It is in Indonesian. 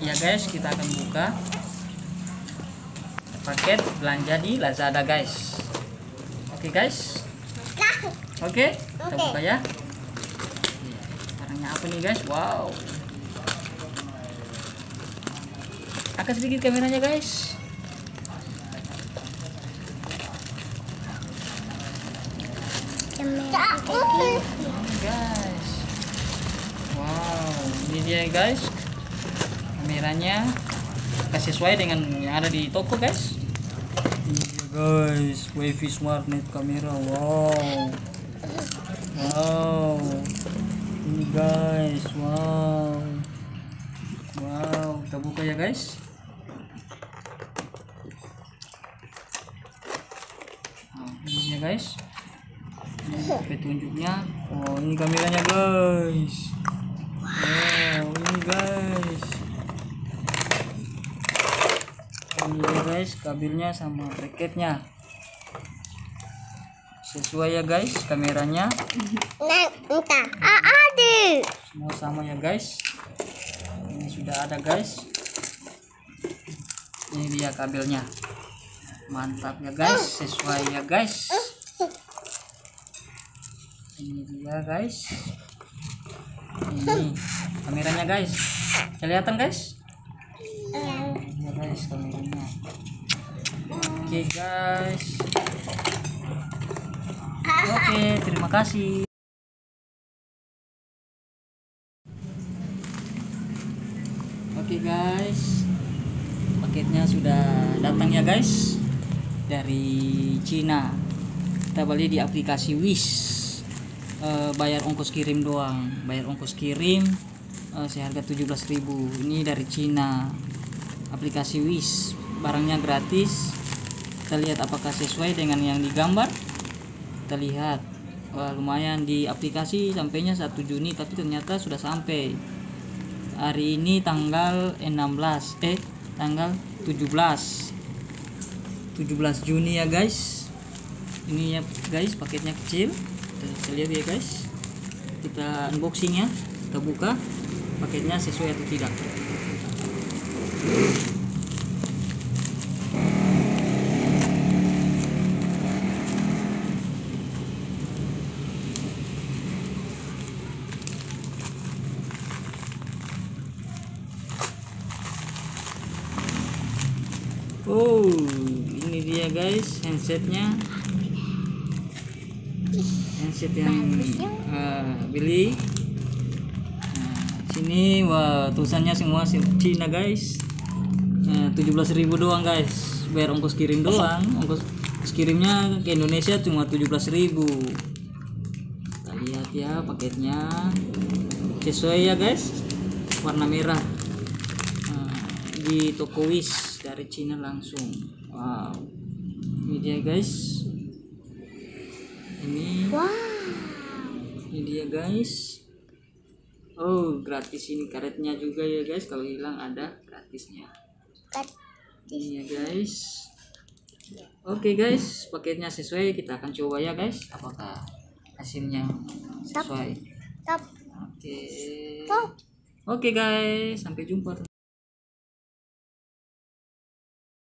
Ya guys, kita akan buka paket belanja di Lazada guys. Oke guys. Oke, kita buka ya. Barangnya apa nih guys? Wow. Angkat sedikit kameranya guys. Guys. Wow, ini dia guys. Kameranya sesuai dengan yang ada di toko guys. Ini dia guys, WiFi Smart Net kamera. Wow. Wow. Ini guys, wow. Wow, kita buka ya guys. Nah, ini ya guys. Ini petunjuknya. Oh, ini kameranya guys. Wow, ini guys. Ini ya guys, kabelnya sama bracketnya sesuai ya guys. Kameranya semua sama ya guys. Ini sudah ada guys. Ini dia kabelnya, mantap ya guys, sesuai ya guys. Ini dia guys. Ini kameranya guys, kelihatan guys. Ya guys, kameranya. Oke guys. Oke, terima kasih. Oke guys, paketnya sudah datang ya guys dari Cina. Kita beli di aplikasi Wish. Bayar ongkos kirim doang, bayar ongkos kirim seharga 17.000. Ini dari Cina, aplikasi Wish. Barangnya gratis. Kita lihat apakah sesuai dengan yang digambar. Kita lihat. Wah, lumayan, di aplikasi sampainya 1 Juni, tapi ternyata sudah sampai hari ini tanggal 17 Juni ya guys. Ini ya guys, paketnya kecil. Kita lihat ya guys, kita unboxing ya, kita buka paketnya sesuai atau tidak. Oh, ini dia guys, handsetnya. Handset yang beli. Nah, sini wah, tulisannya semua Cina guys. 17.000 doang guys, bayar ongkos kirim doang. Ongkos kirimnya ke Indonesia cuma 17.000. Kita lihat ya paketnya, sesuai ya guys, warna merah. Di toko Wish dari Cina langsung. Wow, ini dia guys. Ini dia guys. Oh, gratis ini karetnya juga ya guys, kalau hilang ada gratisnya. Ini ya guys. Oke guys, paketnya sesuai, kita akan coba ya guys apakah hasilnya sesuai. Oke guys, sampai jumpa.